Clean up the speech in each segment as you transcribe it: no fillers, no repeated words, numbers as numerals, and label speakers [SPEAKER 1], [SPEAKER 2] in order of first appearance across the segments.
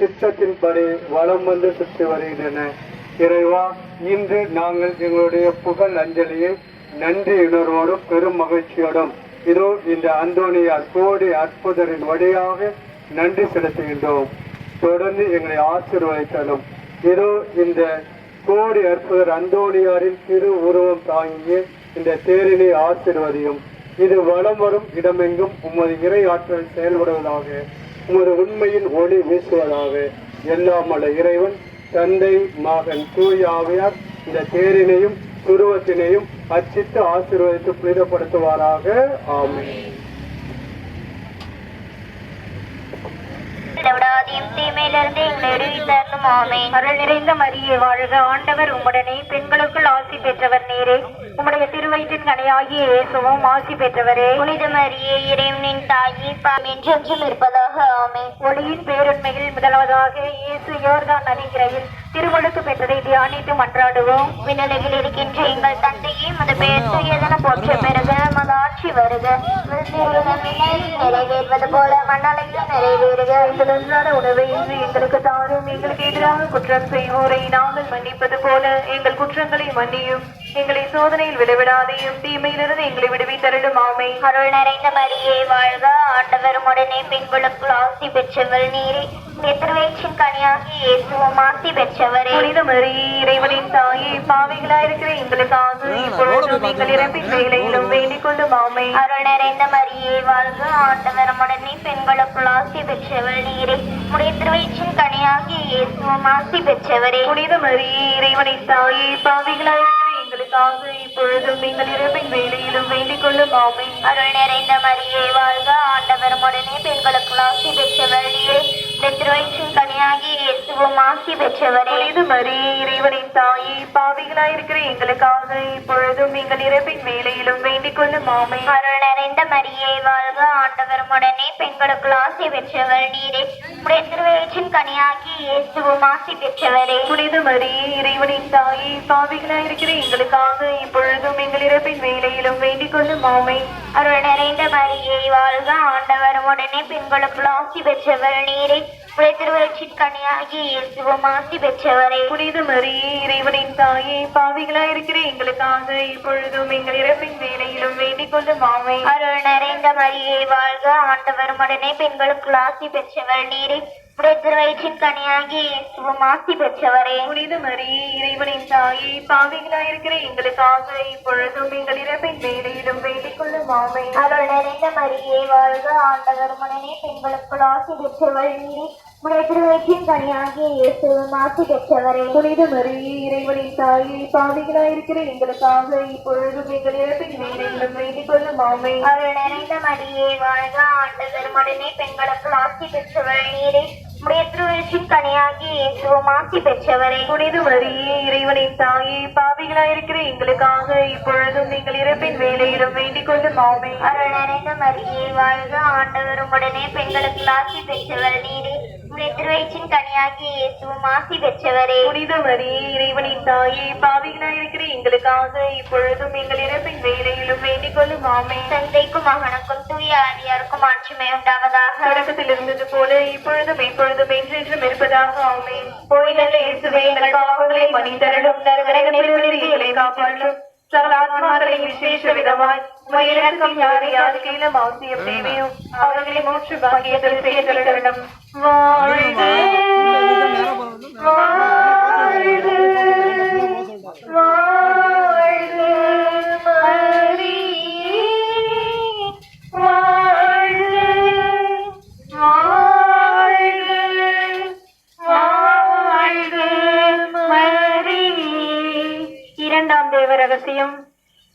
[SPEAKER 1] திட்டத்தின்படி வலம் வந்து சுற்றி வருகின்றன. இறைவா, இன்று நாங்கள் எங்களுடைய புகழ் அஞ்சலியை நன்றி உணர்வோடும் பெரும் மகிழ்ச்சியோடும் இதோ இந்த அந்தோனியார் கோடி அற்புதரின் வழியாக நன்றி செலுத்துகின்றோம். தொடர்ந்து எங்களை ஆசீர்வதித்தலும். இதோ இந்த கோடி அற்புதர் அந்தோனியாரின் திரு உருவம் தாங்கிய இந்த தேரினை ஆசீர்வதியும். இது வலம் வரும் இடமெங்கும் உமது இறை ஆற்றல் செயல்படுவதாக, உமது உண்மையின் ஒளி வீசுவதாக. எல்லாம் வல்ல இறைவன் தந்தை, மகன், தூய ஆவியார் இந்த தேரினையும் துருவத்தினையும் அச்சிட்டு ஆசீர்வதித்து புனிதப்படுத்துவாராக. ஆமென்.
[SPEAKER 2] தீமையிலிருந்து எங்களை விடுவித்தருளும். ஆமென். அருள் நிறைந்த மரியே வாழ்க, ஆண்டவர் உம்முடனே, பெண்களுக்குள் ஆசி பெற்றவர் நீரே, உம்முடைய திருவயிற்றின் கனியாகிய இயேசுவும் ஆசி பெற்றவரே. புனித மரியே, இறைவனின் தாயே, என்றென்றும் இருப்பதாக. ஆமென். ஒளியின் பேருண்மையில் முதலாவதாக இயேசு யோர்தான் நதிக்கரையில் திருமுழுக்கு பெற்றதை தியானித்து மன்றாடுவோம். விண்ணுலகில் இருக்கின்ற எங்கள் தந்தையே, மது பெயர் தூயதென போற்ற பெறுக, மது ஆட்சி வருக, நிறைவேறுவது போல மண்ணலையும் நிறைவேறுக. அன்றாட உணவை இன்று எங்களுக்கு தாரும். எங்களுக்கு எதிராக குற்றம் செய்வோரை நாங்கள் மன்னிப்பது போல எங்கள் குற்றங்களை மன்னியும். எங்களை சோதனையில் விளைவிடாதையும் தீமையிலிருந்து எங்களை விடுவித்தருளும். ஆமென். அருள் நிறைந்த மரியே வாழ்க, ஆண்டவர் உடனே, பெண்களுக்குள் ஆசி பெற்றவர் நீரே, திருவயிற்றின் கனியாகி இயேசுவும் ஆசி பெற்றவரே. புனித மரியே, இறைவனின் தாயே, பாவிகளாயிருக்கிற எங்களுக்காக இப்பொழுதும் எங்கள் இறப்பின் வேளையிலும் வேண்டிக் கொள்ளும். ஆமென். அருள் நிறைந்த மரியே வாழ்க, ஆண்டவர் உடனே, பெண்களுக்குள் ஆசி பெற்றவர் நீரே, உடைய திருவயிற்றின் கனியாகி இயேசுவும் ஆசி பெற்றவரே. புனித மரியே, இறைவனின் தாயே, பாவிகளாயிருக்கிற எங்களுக்காக இப்பொழுதும் எங்கள் இறப்பின் வேளையிலும் வேண்டிக் கொள்ளும். ஆமென். அருள் நிறைந்த மரியே வாழ்க, ஆண்டவர் உடனே, பெண்களுக்குள் ஆசி பெற்றவர் நீரே, திருவயிற்றின் கனியாகி இயேசுவும் ஆசி பெற்றவரே. புனித மரியே, இறைவனின் தாயே, பாவிகளாயிருக்கிற எங்களுக்காக இப்பொழுதும் எங்கள் இறப்பின் வேளையிலும் வேண்டிக் கொள்ளும். ஆமென். அருள் நிறைந்த மரியே வாழ்க, ஆண்டவர் உடனே, பெண்களுக்குள் ஆசி பெற்றவர் நீரே, உடைய திருவயிற்றின் கனியாகி இயேசுவும் ஆசி பெற்றவரே. புனித மரியே, இறைவனின் தாயே, பாவிகளாயிருக்கிற எங்களுக்காக இப்பொழுதும் எங்கள் இறப்பின் வேளையிலும் வேண்டிக் கொள்ளும். ஆமென். அருள் நிறைந்த மரியே வாழ்க, ஆண்டவர் உடனே, பெண்களுக்குள் ஆசி பெற்றவர் நீரே, உடைய திருவயிற்றின் கனியாகி இயேசுவும் ஆசி பெற்றவரே. புனித மரியே, இறைவனின் தாயே, பாவிகளாயிருக்கிற எங்களுக்காக இப்பொழுதும் எங்கள் இறப்பின் வேளையிலும் வேண்டிக் கொள்ளும். ஆமென். அருள் நிறைந்த மரியே வாழ்க, ஆண்டவர் உடனே, பெண்களுக்குள் ஆசி பெற்றவர் நீரே, உடைய திருவயிற்றின் கனியாகி இயேசுவும் ஆசி பெற்றவரே. புனித மரியே, இறைவனின் தாயே, பாவிகளாயிருக்கிற எங்களுக்காக இப்பொழுதும் எங்கள் இறப்பின் வேளையிலும் வேண்டிக் கொள்ளும். ஆமென். அருள் நிறைந்த மரியே வாழ்க, ஆண்டவர் உடனே, பெண்களுக்குள் ஆசி பெற்றவர் நீரே, உடைய திருவயிற்றின் கனியாகிய இயேசுவும் ஆசி பெற்றவரே. புனித மரியே, இறைவனின் தாயே, பாவிகளாயிருக்கிற எங்களுக்காக இப்பொழுதும் எங்கள் இறப்பின் வேளையிலும் வேண்டிக் கொள்ளும். ஆமென். அருள் நிறைந்த மரியே வாழ்க, ஆண்டவர் உடனே, பெண்களுக்குள் ஆசி பெற்றவர் நீரே, உடைய திருவயிற்றின் கனியாகி இயேசுவும் ஆசி பெற்றவரே. புனித மரியே, இறைவனின் தாயே, பாவிகளாயிருக்கிற எங்களுக்காக இப்பொழுதும் எங்கள் இறப்பின் வேளையிலும் வேண்டிக் கொள்ளும். ஆமென். அருள் நிறைந்த மரியே வாழ்க, ஆண்டவர் உடனே, பெண்களுக்குள் ஆசி பெற்றவர் நீரே, உடைய திருவயிற்றின் கனியாகி இயேசுவும் ஆசி பெற்றவரே. புனித மரியே, இறைவனின் தாயே, பாவிகளாயிருக்கிற எங்களுக்காக இப்பொழுதும் எங்கள் இறப்பின் வேளையிலும் வேண்டிக் கொள்ளும். ஆமென். தந்தைக்கும் மகனுக்கும் தூய ஆவியாருக்கும் ஆட்சிமை உண்டாவதாக. தொடக்கத்தில் இருந்தது போல இப்பொழுதும் எப்பொழுதும் என்றென்றும் இருப்பதாக. ஆமென். போயிநல்ல இயேசுவே, எங்கள் பாவங்களை மன்னித்தருளும், நரகத்திலிருந்து எங்களை காப்பாற்றும், சகல ஆத்மாக்களை விசேஷ விதமாய் உயிரிழக்கும் யார் யாருக்கேனும் அவசியம் தேவையோ அவர்களை மூன்று பாக்கியத்தில் சேர்த்தருளும். வாழ்க வாழ்க வாழ்க மரியே, வாழ்க வாழ்க வாழ்க மரியே. இரண்டாம் தேவ ரகசியம்.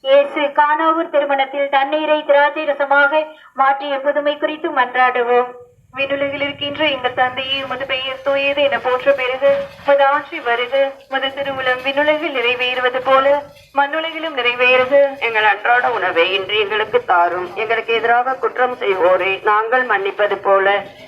[SPEAKER 2] இயேசு கானாவூர் திருமணத்தில் தண்ணீரை திராட்சை ரசமாக மாற்றிய புதுமை குறித்து மன்றாடுவோம். விண்ணுலகில் இருக்கின்ற எங்கள் தந்தையே, உமது பெயர் தூயது என போற்ற பெறுக, உமது ஆட்சி வருக, உமது திருவுளம் விண்ணுலகில் நிறைவேறுவது போல மண்ணுலகிலும் நிறைவேறுக.
[SPEAKER 3] எங்கள் அன்றாட உணவை இன்று எங்களுக்கு தாரும். எங்களுக்கு எதிராக குற்றம் செய்வோரை நாங்கள் மன்னிப்பது போல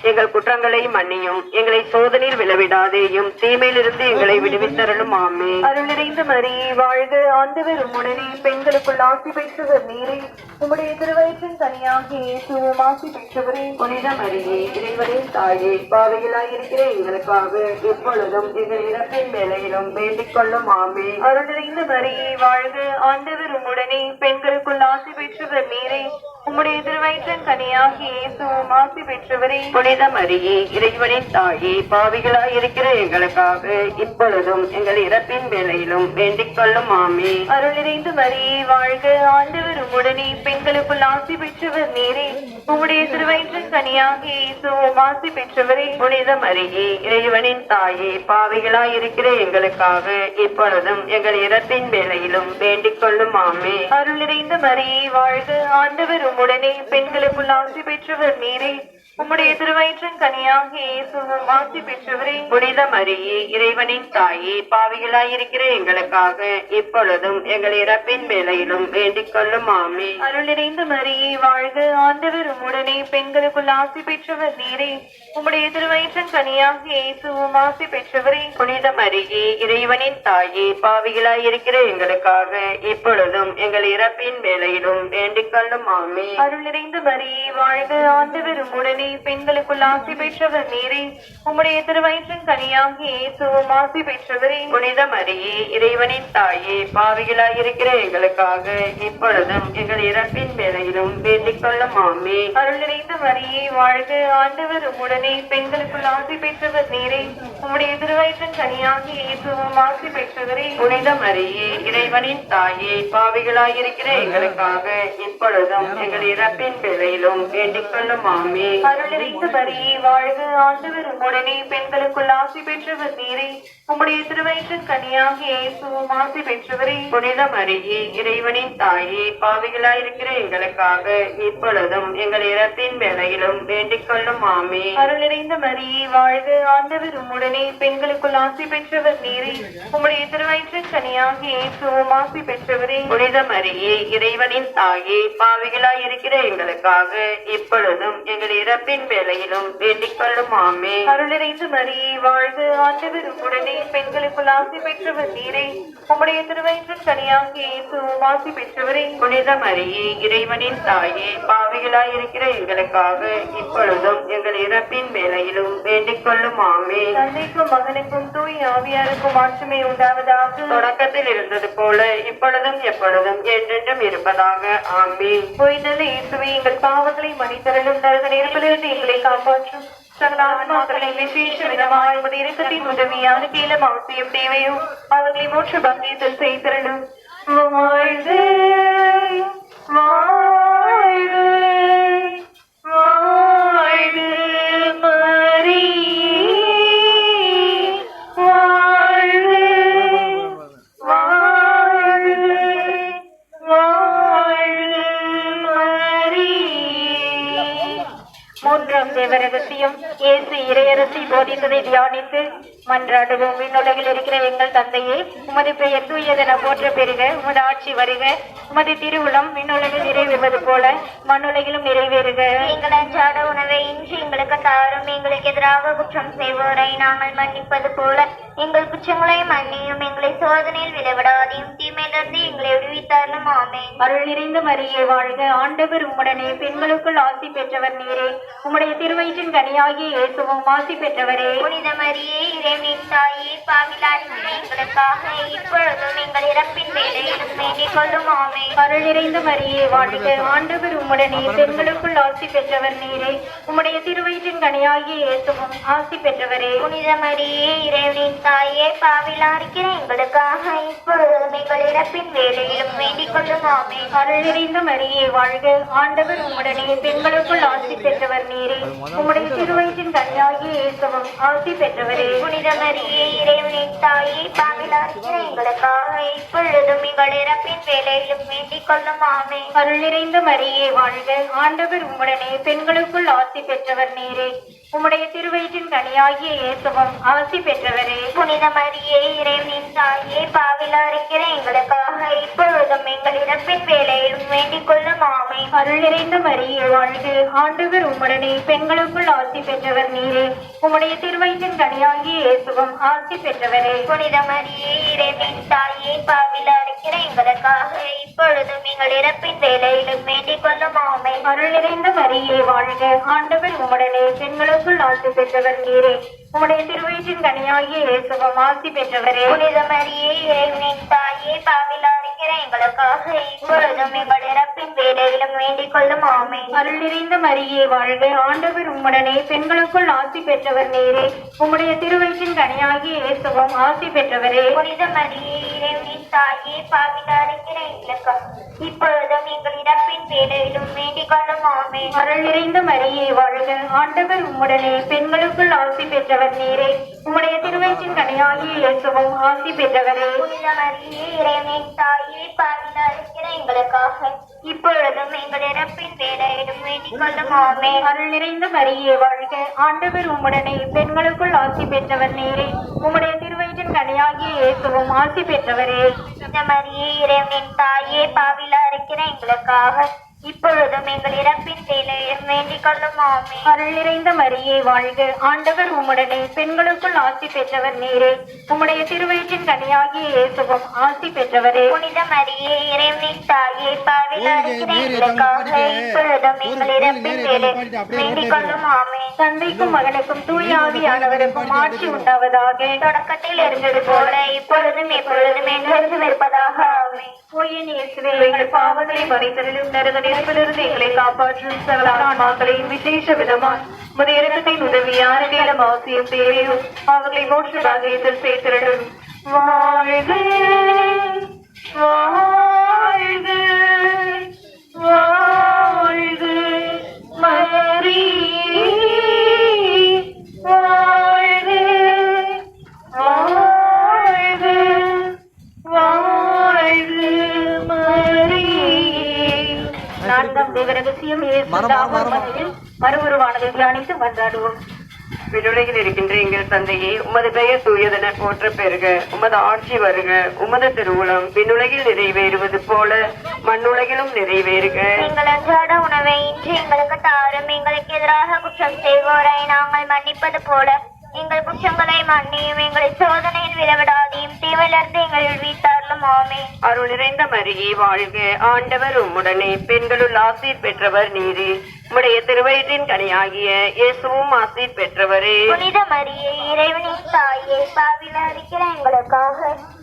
[SPEAKER 3] எங்கள் குற்றங்களை மன்னியும். எங்களை சோதனையில் விளைவிடாதேயும் தீமையிலிருந்து எங்களை விடுவித்தருளும். ஆமென்.
[SPEAKER 2] அருள் நிறைந்த மரியே வாழ்க, ஆண்டவர் உம்முடனே, பெண்களுக்குள் ஆசி பெற்றவர் நீரே, உம்முடைய திருவயிற்றின் கனியாகிய இயேசுவும் ஆசி பெற்றவரே.
[SPEAKER 3] புனித மரியே, இறைவனின் தாயே பாவிகளாயிருக்கிற எங்களுக்காக இப்பொழுதும் எங்கள் இறப்பின் வேளையிலும் வேண்டிக் கொள்ளும் ஆமே.
[SPEAKER 2] அருள் நிறைந்த மரியே வாழ்க, ஆண்டவர் உம்முடனே, பெண்களுக்குள் ஆசி பெற்றவர் நீரே, உம்முடைய திருவயிற்றின் கனியாகிய இயேசுவும் ஆசி பெற்றவரே.
[SPEAKER 3] புனித மரியே இறைவனின் தாயே பாவிகளாயிருக்கிற எங்களுக்காக இப்பொழுதும் எங்கள் இறப்பின் வேளையிலும் வேண்டிக் கொள்ளும் ஆமே.
[SPEAKER 2] அருள் நிறைந்த மரியே வாழ்க, ஆண்டவர் உம்முடனே, பெண்களுக்குள் ஆசி பெற்றவர் நீரே, உம்முடைய திருவயிற்றின் கனியாகிய இயேசுவும் ஆசி பெற்றவரே.
[SPEAKER 3] புனித மரியே இறைவனின் தாயே பாவிகளாயிருக்கிற எங்களுக்காக இப்பொழுதும் எங்கள் இறப்பின் வேளையிலும் வேண்டிக் கொள்ளும் ஆமே.
[SPEAKER 2] அருள் நிறைந்த மரியே வாழ்க, ஆண்டவர் உம்முடனே, பெண்களுக்குள் ஆசி பெற்றவர் நீரே, உம்முடைய திருவயிற்றின் கனியாகிய இயேசுவும் ஆசி பெற்றவரே.
[SPEAKER 3] புனித மரியே இறைவனின் தாயே பாவிகளாயிருக்கிற எங்களுக்காக இப்பொழுதும் எங்கள் இறப்பின் வேளையிலும் வேண்டிக் கொள்ளும் ஆமே.
[SPEAKER 2] அருள் நிறைந்த மரியே வாழ்க, ஆண்டவர் உம்முடனே, பெண்களுக்குள் ஆசி பெற்றவர் நீரே, உம்முடைய திருவயிற்றின் கனியாகிய இயேசுவும் ஆசி பெற்றவரே.
[SPEAKER 3] புனித மரியே இறைவனின் தாயே பாவிகளாயிருக்கிற எங்களுக்காக இப்பொழுதும் எங்கள் இறப்பின் வேளையிலும் வேண்டிக் கொள்ளும் ஆமே.
[SPEAKER 2] அருள் நிறைந்த மரியே வாழ்க, ஆண்டவர் உம்முடனே, பெண்களுக்குள் ஆசி பெற்றவர் நீரே, உம்முடைய திருவயிற்றின் கனியாகிய இயேசுவும் ஆசி பெற்றவரே.
[SPEAKER 3] புனித மரியே இறைவனின் தாயே பாவிகளாயிருக்கிற எங்களுக்காக இப்பொழுதும் எங்கள் இறப்பின் வேளையிலும் வேண்டிக் கொள்ளும் ஆமே.
[SPEAKER 2] அருள் நிறைந்த மரியே வாழ்க, ஆண்டவர் உம்முடனே, பெண்களுக்குள் ஆசி பெற்றவர் நீரே, உம்முடைய திருவயிற்றின் கனியாகிய இயேசுவும் ஆசி பெற்றவரே.
[SPEAKER 3] புனித மரியே இறைவனின் தாயே பாவிகளாயிருக்கிற எங்களுக்காக இப்பொழுதும் எங்கள் இறப்பின் வேளையிலும் வேண்டிக் கொள்ளும் ஆமே.
[SPEAKER 2] அருள் நிறைந்த மரியே வாழ்க, ஆண்டவர் உம்முடனே, பெண்களுக்குள் ஆசி பெற்றவர் நீரே, உம்முடைய திருவயிற்றின் கனியாகிய இயேசுவும் ஆசி பெற்றவரே.
[SPEAKER 3] புனித மரியே இறைவனின் தாயே பாவிகளாயிருக்கிற எங்களுக்காக இப்பொழுதும் எங்கள் இறப்பின் வேளையிலும் வேண்டிக் கொள்ளும் ஆமே.
[SPEAKER 2] அருள் நிறைந்த மரியே வாழ்க, ஆண்டவர் உம்முடனே, பெண்களுக்குள் ஆசி பெற்றவர் நீரே, உம்முடைய திருவயிற்றின் கனியாகிய இயேசுவும் ஆசி பெற்றவரே.
[SPEAKER 3] புனித மரியே இறைவனின் தாயே பாவிகளாயிருக்கிற எங்களுக்காக இப்பொழுதும் எங்கள் இறப்பின் வேளையிலும் வேண்டிக் கொள்ளும் ஆமே.
[SPEAKER 2] அருள் நிறைந்த மரியே வாழ்க, ஆண்டவர் உம்முடனே, பெண்களுக்குள் ஆசி பெற்றவர் நீரே, உம்முடைய திருவயிற்றின் கனியாகிய இயேசுவும் ஆசி பெற்றவரே.
[SPEAKER 3] புனித மரியே இறைவனின் தாயே பாவிகளாயிருக்கிற எங்களுக்காக இப்பொழுதும் எங்கள் இறப்பின் வேளையிலும் வேண்டிக் கொள்ளும் ஆமே.
[SPEAKER 2] தந்தைக்கும் மகனுக்கும் தூய் ஆவியாருக்கும் ஆட்சிமை உண்டாவதாக.
[SPEAKER 3] தொடக்கத்தில் இருந்தது போல இப்பொழுதும் எப்பொழுதும் என்றென்றும் இருப்பதாக ஆமே.
[SPEAKER 2] பொய்தல இயேசுவே, எங்கள் பாவங்களை மன்னித்தருளும், நரக நெருப்பிலிருந்து எங்களை காப்பாற்றும். சகல ஆத்மாக்களை விசேஷ விதமாய் உமது இரக்கத்தின் உதவியான கீழம் அவசியம் தேவையோ அவர்களை மோட்ச பங்கேற்றல் செய்தருளும். வாழ்க வாழ்க வாழ்க மரியே, வாழ்க வாழ்க வாழ்க மரியே. மூன்றாம் தேவரகசியம், இயேசு இறையரசி போதித்ததை தியானித்து மன்றாடுவோம். விண்ணுலகில் இருக்கிற எங்கள் தந்தையே, உமது பெயர் தூயதென போற்ற பெறுக, உமது ஆட்சி வருக, உமது திருவுளம் விண்ணுலகில் நிறைவேறுவது போல மண்ணுலகிலும் நிறைவேறுக.
[SPEAKER 4] எங்கள் அன்றாட உணவை இன்று எங்களுக்கு தாரும், எங்களுக்கு எதிராக குற்றம் செய்வோரை நாங்கள் மன்னிப்பது போல எங்கள் குற்றங்களை மன்னியும், எங்களை சோதனையில் விளைவிடாதையும் தீமையிலிருந்து எங்களை விடுவித்தாலும் ஆமென்.
[SPEAKER 2] அருள் நிறைந்த மரியே வாழ்க, ஆண்டவர் உம்முடனே, பெண்களுக்குள் ஆசி பெற்றவர் நீரே, உம்முடைய திருவயிற்றின் கனியாகிய இயேசுவும் ஆசி பெற்றவரே.
[SPEAKER 4] புனித மரியே இறைவனின் தாயே பாவிகளாயிருக்கிற எங்களுக்காக இப்பொழுதும் எங்கள் இறப்பின் வேளையிலும் வேண்டிக் கொள்ளும் ஆமென்.
[SPEAKER 2] அருள் நிறைந்த மரியே வாழ்க, ஆண்டவர் உம்முடனே, பெண்களுக்குள் ஆசி பெற்றவர் நீரே, உம்முடைய திருவயிற்றின் கனியாகிய இயேசுவும் ஆசி பெற்றவரே.
[SPEAKER 4] புனித மரியே இறைவனின் தாயே பாவிகளாயிருக்கிற எங்களுக்காக இப்பொழுதும் எங்கள் இறப்பின் வேளையிலும் வேண்டிக் கொள்ளும் ஆமென்.
[SPEAKER 2] அருள் நிறைந்த மரியே வாழ்க, ஆண்டவர் உம்முடனே, பெண்களுக்குள் ஆசி பெற்றவர் நீரே, உம்முடைய திருவயிற்றின் கனியாகிய இயேசுவும் ஆசி பெற்றவரே.
[SPEAKER 4] புனித மரியே இறைவனின் தாயே பாவிகளாயிருக்கிற எங்களுக்காக இப்பொழுதும் எங்கள் இறப்பின் வேளையிலும் வேண்டிக் கொள்ளும் ஆமென்.
[SPEAKER 2] அருள் நிறைந்த மரியே வாழ்க, ஆண்டவர் உம்முடனே, பெண்களுக்குள் ஆசி பெற்றவர் நீரே, உம்முடைய திருவயிற்றின் கனியாகிய இயேசுவும் ஆசி பெற்றவரே.
[SPEAKER 4] புனித மரியே இறைவனின் தாயே பாவிகளாயிருக்கிற எங்களுக்காக இப்பொழுதும் எங்கள் இறப்பின் வேளையிலும் வேண்டிக் கொள்ளும் ஆமென்.
[SPEAKER 2] அருள் நிறைந்த மரியே வாழ்க, ஆண்டவர் உம்முடனே, பெண்களுக்குள் ஆசி பெற்றவர் நீரே, உம்முடைய திருவயிற்றின் கனியாகிய இயேசுவும் ஆசி பெற்றவரே.
[SPEAKER 4] புனித மரியே இறைவனின் தாயே பாவிகளாயிருக்கிற எங்களுக்காக இப்பொழுதும் எங்கள் இறப்பின் வேலையிலும் வேண்டிக் கொள்ளும் ஆமே.
[SPEAKER 2] அருள் நிறைந்த மரியே வாழ்க, ஆண்டவர் உம்முடனே, பெண்களுக்குள் ஆசி பெற்றவர் நீரே. உம்முடைய திருவயிற்றின் கனியாகிய இயேசுவும் ஆசி பெற்றவரே.
[SPEAKER 4] புனித மரியே இறைவனின் தாயே, பாவிலா இருக்கிற எங்களுக்காக இப்பொழுதும் எங்கள் இறப்பின் வேலையிலும் வேண்டிக் கொள்ளும் ஆமே.
[SPEAKER 2] அருள் நிறைந்த மரியே வாழ்க, ஆண்டவர் உம்முடனே, பெண்களுக்குள் ஆசி பெற்றவர் நீரே. உம்முடைய திருவயிற்றின் கனியாகிய இயேசுவும் ஆசி பெற்றவரே.
[SPEAKER 4] புனித மரியே இறைவனின் தாயே, பாவிலா இருக்கிற எங்களுக்காக இப்பொழுதும் எங்கள் இறப்பின் வேலையிலும் வேண்டிக் கொள்ளும் ஆமே.
[SPEAKER 2] அருள் நிறைந்த மரியே வாழ்க, ஆண்டவர் உம்முடனே, பெண்களுக்குள் ஆசி பெற்றவர் நீரே. உம்முடைய திருவயிற்றின் கனியாகிய இயேசுவும் ஆசி பெற்றவரே.
[SPEAKER 4] புனித மரியே இறைவனின் தாயே, பாவிலா இருக்கிற எங்களுக்காக இப்பொழுதும் எங்கள் இறப்பின் வேலையிலும் வேண்டிக் கொள்ளும் ஆமே.
[SPEAKER 2] அருள் நிறைந்த மரியே வாழ்க, ஆண்டவர் உம்முடனே, பெண்களுக்குள் ஆசி பெற்றவர் நீரே. உம்முடைய திருவயிற்றின் கனியாகிய இயேசுவும் ஆசி பெற்றவரே.
[SPEAKER 4] புனித மரியே இறைவனின் தாயே, பாவிலா இருக்கிற எங்களுக்காக இப்பொழுதும் எங்கள் இறப்பின் வேலையிலும் வேண்டிக் கொள்ளும் ஆமே.
[SPEAKER 2] அருள் நிறைந்த மரியே வாழ்க, ஆண்டவர் உம்முடனே, பெண்களுக்குள் ஆசி பெற்றவர் நீரே. உம்முடைய திருவயிற்றின் கனியாகிய இயேசுவும் ஆசி பெற்றவரே.
[SPEAKER 4] புனித மரியே இறைவனின் தாயே, பாவிலா இருக்கிற எங்களுக்காக இப்பொழுதும் எங்கள் இறப்பின் வேலையிலும் வேண்டிக் கொள்ளும் ஆமே.
[SPEAKER 2] தந்தைக்கும் மகனுக்கும் தூய ஆவியானவருக்கும் ஆட்சி உண்டாவதாக.
[SPEAKER 4] தொடக்கத்தில் இருந்தது போல இப்பொழுதும் எப்பொழுதும் என்றென்றும் இருப்பதாக ஆமே.
[SPEAKER 2] ஓயன் இயேசுவே, எங்கள் பாவங்களை மறைத்தலிலும் நரகத்திலிருந்து எங்களை காப்பாற்றும் சகல ஆன்மாக்களையும் விசேஷ விதமாய் உமது இரக்கத்தின் உதவி யாரிடம் அவசியம் தேவையோ அவர்களை மோட்ச பாக்கியத்தில் சேர்த்திரடும். வாழ்க வாழ்க வாழ்க மரியே, வாழ்க வாழ்க வாழ்க மரியே. நான்காம் தேவ ரகசியம் மறுவுருவானதை தியானித்து மன்றாடுவோம்.
[SPEAKER 3] விண்ணுலகில் இருக்கின்ற எங்கள் தந்தையே, உமது பெயர் தூயதென போற்ற பெறுக. உமது ஆட்சி வருக. உமது திருவுளம் விண்ணுலகில் நிறைவேறுவது போல மண்ணுலகிலும் நிறைவேறுக.
[SPEAKER 4] எங்கள் அன்றாட உணவை இன்று எங்களுக்கு தாரும். எங்களுக்கு எதிராக குற்றம் செய்வோரை நாங்கள் மன்னிப்பது போல எங்கள் குற்றங்களை மன்னியும். எங்களை சோதனையில் விழவிடாதையும் தீவிலிருந்து எங்கள் வீட்டார்களும் ஆமே.
[SPEAKER 3] அருள் நிறைந்த மரியே வாழ்க, ஆண்டவர் உம்முடனே, பெண்களுள் ஆசீர் பெற்றவர் நீரே. உம்முடைய திருவயிற்றின் கனியாகிய இயேசுவும் ஆசீர் பெற்றவரே.
[SPEAKER 4] புனித மரியே இறைவனின் தாயே, பாவிலா இருக்கிற எங்களுக்காக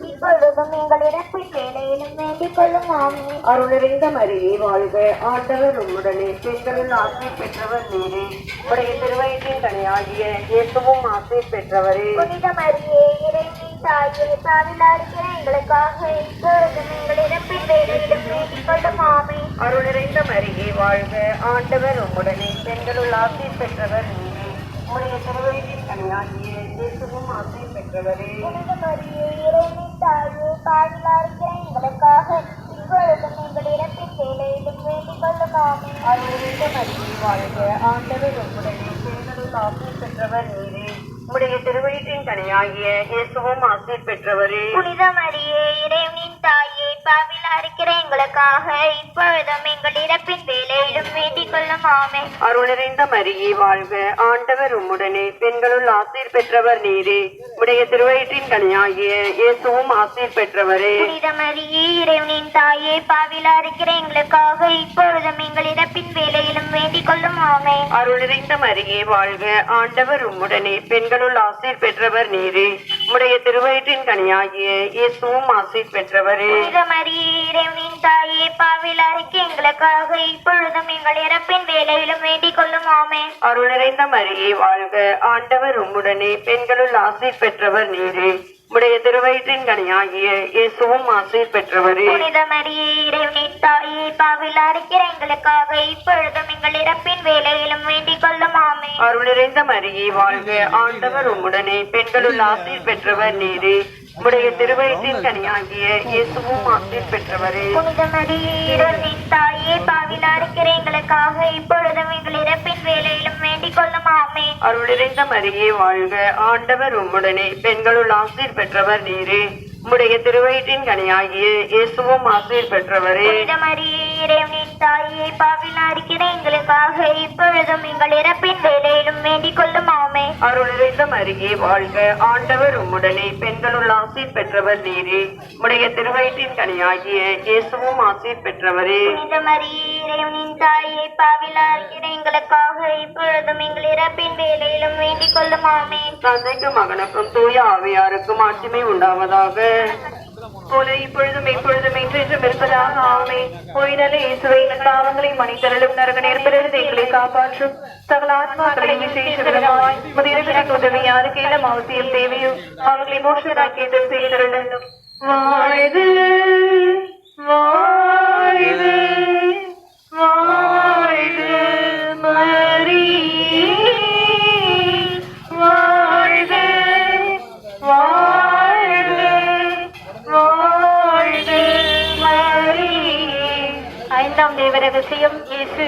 [SPEAKER 4] இப்பொழுதும் எங்கள் இறப்பின் வேலையிலும் வேண்டிக் கொள்ளும் ஆமே.
[SPEAKER 3] அருள் நிறைந்த மரியே வாழ்க, ஆண்டவர் உம்முடனே, பெண்களுள் ஆசீர் பெற்றவர் நீரே. உம்முடைய திருவயிற்றின் கனியாகிய இயேசுவும் ஆசீர் பெற்றவரே.
[SPEAKER 4] புனித மரியே இறைவனின் தாயே, பாவிலா இருக்கிற எங்களுக்காக இப்பொழுதும் எங்கள் இறப்பின் வேலையிலும் வேண்டிக் கொள்ளும் ஆமே.
[SPEAKER 3] அருள் நிறைந்த மரியே வாழ்க, ஆண்டவர் உம்முடனே, பெண்களுள் ஆசீர் பெற்றவர் நீரே. உம்முடைய திருவயிற்றின் கனியாகிய இயேசுவும் ஆசீர் பெற்றவரே.
[SPEAKER 4] புனித மரியே இறைவனின் தாயே, பாவிலா இருக்கிற எங்களுக்காக இப்பொழுதும் எங்கள் இறப்பின் வேலையிலும் வேண்டிக் கொள்ளும் ஆமே.
[SPEAKER 3] அருள் நிறைந்த மரியே வாழ்க, ஆண்டவர் உம்முடனே, பெண்களுள் ஆசீர் பெற்றவர் நீரே. உம்முடைய திருவயிற்றின் கனியாகிய இயேசுவும் ஆசீர் பெற்றவரே.
[SPEAKER 4] புனித மரியே இறைவனின் தாயே, பாவிலா இருக்கிற எங்களுக்காக இப்பொழுதும் எங்கள் இறப்பின் வேலையிலும் வேண்டிக் கொள்ளும் ஆமே.
[SPEAKER 3] அருள் நிறைந்த மரியே வாழ்க, ஆண்டவர் உம்முடனே, பெண்களுள் ஆசீர் பெற்றவர் நீரே. உம்முடைய திருவயிற்றின் கனியாகிய இயேசுவும் ஆசீர் பெற்றவரே.
[SPEAKER 4] புனித மரியே இறைவனின் தாயே, பாவிலா இருக்கிற எங்களுக்காக இப்பொழுதும் எங்கள் இறப்பின் வேலையிலும் வேண்டிக் கொள்ளும் ஆமே.
[SPEAKER 3] அருள் நிறைந்த மரியே வாழ்க, ஆண்டவர் உம்முடனே, பெண்களுள் ஆசீர் பெற்றவர் நீரே. உம்முடைய திருவயிற்றின் கனியாகிய இயேசுவும் ஆசீர் பெற்றவரே.
[SPEAKER 4] புனித மரியே இறைவனின் தாயே, பாவிலா இருக்கிற எங்களுக்காக இப்பொழுதும் எங்கள் இறப்பின் வேலையிலும் வேண்டிக் கொள்ளும் ஆமே.
[SPEAKER 3] அருள் நிறைந்த மரியே வாழ்க, ஆண்டவர் உம்முடனே, பெண்களுள் ஆசீர் பெற்றவர் நீரே. உம்முடைய திருவயிற்றின் கனியாகிய இயேசுவும் ஆசீர் பெற்றவரே.
[SPEAKER 4] புனித மரியே இறைவனின் தாயே, பாவிலா இருக்கிற எங்களுக்காக இப்பொழுதும் எங்கள் இறப்பின் வேலையிலும் வேண்டிக் கொள்ளும் ஆமே.
[SPEAKER 3] அருள் நிறைந்த மரியே வாழ்க, ஆண்டவர் உம்முடனே, பெண்களுள் ஆசீர் பெற்றவர் நீரே. உம்முடைய திருவயிற்றின் கனியாகிய இயேசுவும் ஆசீர் பெற்றவரே.
[SPEAKER 4] புனித மரியே இறைவனின் தாயே, பாவிலா இருக்கிற எங்களுக்காக இப்பொழுதும் எங்கள் இறப்பின் வேலையிலும் வேண்டிக் கொள்ளும் ஆமே.
[SPEAKER 3] அருள் நிறைந்த மரியே வாழ்க, ஆண்டவர் உம்முடனே, பெண்களுள் ஆசீர் பெற்றவர் நீரே. உம்முடைய திருவயிற்றின் கனியாகிய இயேசுவும் ஆசீர் பெற்றவரே.
[SPEAKER 4] புனித மரியே இறைவனின் தாயே பாவிலா இருக்கிற எங்களுக்காக இப்பொழுதும் எங்கள் இறப்பின் வேலையிலும் வேண்டிக் கொள்ளும் ஆமே.
[SPEAKER 3] அருள் நிறைந்த மரியே வாழ்க, ஆண்டவர் உம்முடனே, பெண்களுள் ஆசீர் பெற்றவர் நீரே. உடைய திருவயிற்றின் கனியாகிய இயேசுவும் ஆசீர் பெற்றவரே.
[SPEAKER 4] புனித மரியே இறைவனின் தாயே பாவிலா இருக்கிற எங்களுக்காக இப்பொழுதும் எங்கள் இறப்பின் வேலையிலும் வேண்டிக் கொள்ளும் ஆமே.
[SPEAKER 3] தந்தைக்கும் மகனுக்கும் தூய ஆவியாருக்கும் ஆட்சிமை உண்டாவதாக. போல இப்பொழுதும் எப்பொழுதும் என்றென்றும் இருப்பதாக ஆமே. ஓய்தலை இயேசுவை எங்கள் பாவங்களை மன்னித்தருளும், நரக நெருப்பிலிருந்து எங்களை காப்பாற்றும். சகல ஆத்மாக்களை விசேஷ விதமாய் முதிரவிற்கு உதவி யாருக்கெல்லாம் அவசியம் தேவையோ அவர்களை மோட்சமாக்கியது செய்தருளும். வாழ்க வாழ்க வாழ்க மரியே, வாழ்க வாழ்க வாழ்க மரியே.
[SPEAKER 2] ஐந்தாம் தேவ ரகசியம் இயேசு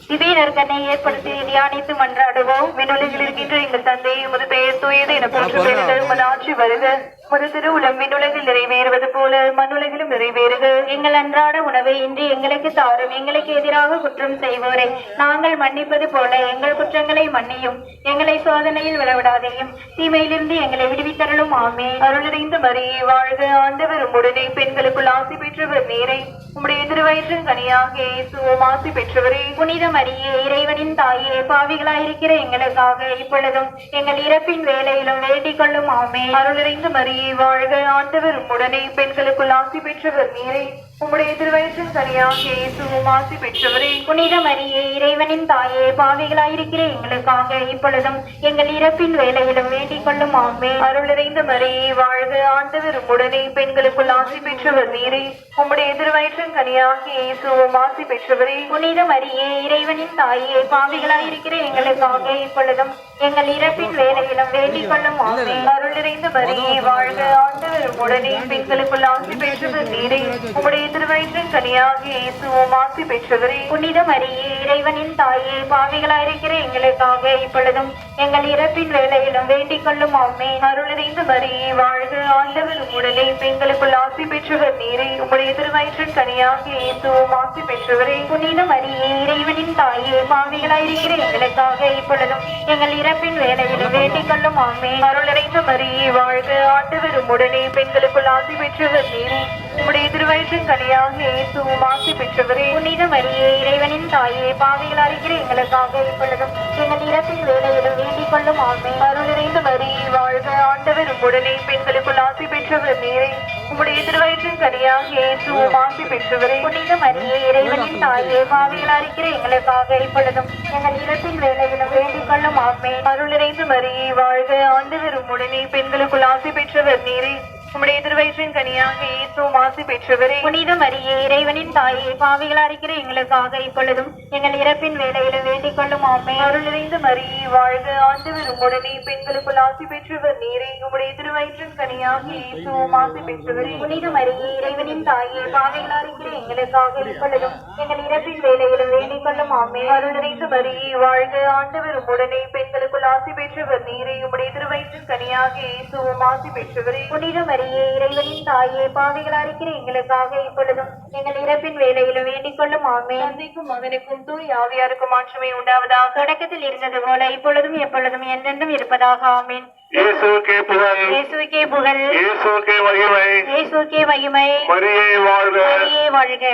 [SPEAKER 2] திடீர்கனை ஏற்படுத்தி தியானித்து மன்றாடுவோம். விண்ணுலகில் இருக்கின்ற எங்கள் தந்தை, உமது பெயர் தூயது என போற்றுகிறது, உமது ஆட்சி வருக, உமது திருவுளம் விண்ணுலகில் நிறைவேறுவது போல மண்ணுலகிலும் நிறைவேறுக. எங்கள் அன்றாட உணவை இன்று எங்களுக்கு தாரும். எங்களுக்கு எதிராக குற்றம் செய்வோரை நாங்கள் மன்னிப்பது போல எங்கள் குற்றங்களை மன்னியும். எங்களை சோதனையில் விளைவிடாதையும் தீமையிலிருந்து எங்களை விடுவித்தருளும் ஆமே.
[SPEAKER 3] அருள் நிறைந்த மரியே வாழ்க, ஆண்டவர் உம்முடனே, பெண்களுக்குள் ஆசி பெற்றவர் நீரே. உம்முடைய திருவயிற்றின் கனியாக இயேசுவும் ஆசி பெற்றவரே.
[SPEAKER 2] புனித மரியே இறைவனின் தாயே பாவிகளாயிருக்கிற எங்களுக்காக இப்பொழுதும் எங்கள் இறப்பின் வேலையிலும் வேண்டிக் கொள்ளும் ஆமே.
[SPEAKER 3] அருள் நிறைந்த மரியே வாழ்க, ஆண்டவர் உம்முடனே, பெண்களுக்குள் ஆசி பெற்றவர் நீரே. உம்முடைய திருவயிற்றின் கனியாக இயேசுவும் ஆசி பெற்றவரே.
[SPEAKER 2] புனித மரியே இறைவனின் தாயே பாவிகளாயிருக்கிற எங்களுக்காக இப்பொழுதும் எங்கள் இறப்பின் வேலையிலும் வேண்டிக் கொள்ளும் ஆமே.
[SPEAKER 3] அருள் நிறைந்த மரியே வாழ்க, ஆண்டவர் உம்முடனே, பெண்களுக்குள் ஆசி பெற்றவர் நீரே. உம்முடைய திருவயிற்றின் கனியாக இயேசுவும் ஆசி பெற்றவரே.
[SPEAKER 2] புனித மரியே இறைவனின் தாயே பாவிகளாயிருக்கிற எங்களுக்காக இப்பொழுதும் எங்கள் இறப்பின் வேலையிலும் வேண்டிக் கொள்ளும் ஆமே.
[SPEAKER 3] அருள் நிறைந்த மரியே வாழ்க, ஆண்டவர் உம்முடனே, பெண்களுக்குள் ஆசி பெற்றவர் நீரே. உம்முடைய திருவயிற்றின் கனியாக இயேசுவும் ஆசி பெற்றவரே.
[SPEAKER 2] புனித மரியே இறைவனின் தாயே பாவிகளாயிருக்கிற எங்களுக்காக இப்பொழுதும் எங்கள் இறப்பின் வேலையிலும் வேண்டிக் கொள்ளும் ஆமே.
[SPEAKER 3] அருள் நிறைந்த மரியே வாழ்க, ஆண்டவர் உம்முடனே, பெண்களுக்குள் ஆசி பெற்றவர் நீரே. உம்முடைய திருவயிற்றின் கனியாக இயேசுவும் ஆசி பெற்றவரே.
[SPEAKER 2] புனித மரியே இறைவனின் தாயே பாவிகளாயிருக்கிற எங்களுக்காக இப்பொழுதும் எங்கள் இறப்பின் வேலையிலும் வேண்டிக் கொள்ளும் ஆமே.
[SPEAKER 3] அருள் நிறைந்த மரியே வாழ்க, ஆண்டவர் உம்முடனே, பெண்களுக்குள் ஆசி பெற்றவர் நீரே. உம்முடைய திருவயிற்றின் கனியாக இயேசுவும் ஆசி பெற்றவரே.
[SPEAKER 2] புனித மரியே இறைவனின் தாயே பாவிகளாயிருக்கிற எங்களுக்காக இப்பொழுதும் எங்கள் இறப்பின் வேலையிலும் வேண்டிக் கொள்ளும் ஆமே.
[SPEAKER 3] அருள் நிறைந்த மரியே வாழ்க, ஆண்டவர் உம்முடனே, பெண்களுக்குள் ஆசி பெற்றவர் நீரே. உம்முடைய திருவயிற்றின் கனியாக இயேசுவும் ஆசி பெற்றவரே.
[SPEAKER 2] புனித மரியே இறைவனின் தாயே பாவிகளாயிருக்கிற எங்களுக்காக இப்பொழுதும் எங்கள் இறப்பின் வேலையிலும் வேண்டிக் கொள்ளும் ஆமே.
[SPEAKER 3] அருள் நிறைந்த மரியே வாழ்க, ஆண்டவர் உம்முடனே, பெண்களுக்குள் ஆசி பெற்றவர் நீரே. உம்முடைய திருவயிற்றின் கனியாக இயேசுவும் ஆசி பெற்றவரே.
[SPEAKER 2] புனித மரியே இறைவனின் தாயே பாவிகளாயிருக்கிற எங்களுக்காக இப்பொழுதும் எங்கள் இறப்பின் வேலையிலும் வேண்டிக் கொள்ளும் ஆமே.
[SPEAKER 3] அருள் நிறைந்த மரியே வாழ்க, ஆண்டவர் உம்முடனே, பெண்களுக்குள் ஆசி பெற்றவர் நீரே. உம்முடைய திருவயிற்றின் கனியாக இயேசுவும் ஆசி பெற்றவரே.
[SPEAKER 2] புனித மரியே இறைவனின் தாயே பாவிகளாயிருக்கிற எங்களுக்காக இப்பொழுதும் எங்கள் இறப்பின் வேலையிலும் வேண்டிக் கொள்ளும் ஆமே.
[SPEAKER 3] அருள் நிறைந்த மரியே வாழ்க, ஆண்டவர் உம்முடனே, பெண்களுக்குள் ஆசி பெற்றவர் நீரே. உம்முடைய திருவயிற்றின் கனியாக இயேசுவும் ஆசி பெற்றவரே.
[SPEAKER 2] புனித மரியே இறைவனின் தாயே பாவிகளாயிருக்கிற எங்களுக்காக இப்பொழுதும் எங்கள் இறப்பின் வேலையிலும் வேண்டிக் கொள்ளும் ஆமே.
[SPEAKER 3] தந்தைக்கும் மகனுக்கும் தூய ஆவியாருக்கும் ஆட்சிமை உண்டாவதாக.
[SPEAKER 2] தொடக்கத்தில் இருந்தது போல இப்பொழுதும் எப்பொழுதும் என்றென்றும் இருப்பதாக ஆமீன்.
[SPEAKER 1] இயேசுவுக்கே புகழ்,
[SPEAKER 2] இயேசுவுக்கே புகழ்,
[SPEAKER 1] இயேசுவுக்கே மகிமை,
[SPEAKER 2] இயேசுவுக்கே மகிமை.
[SPEAKER 1] மரியே வாழ்க,
[SPEAKER 2] மரியே வாழ்க.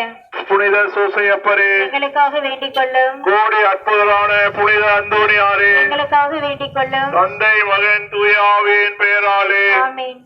[SPEAKER 1] புனித சூசையப்பரே,
[SPEAKER 2] எங்களுக்காக வேண்டிக் கொள்ளும்.
[SPEAKER 1] கோடி அற்புதரான புனித அந்தோணியாரே,
[SPEAKER 2] எங்களுக்காக வேண்டிக் கொள்ளும்.
[SPEAKER 1] தந்தை மகன் தூய ஆவியின் பெயராலே
[SPEAKER 2] ஆமீன்.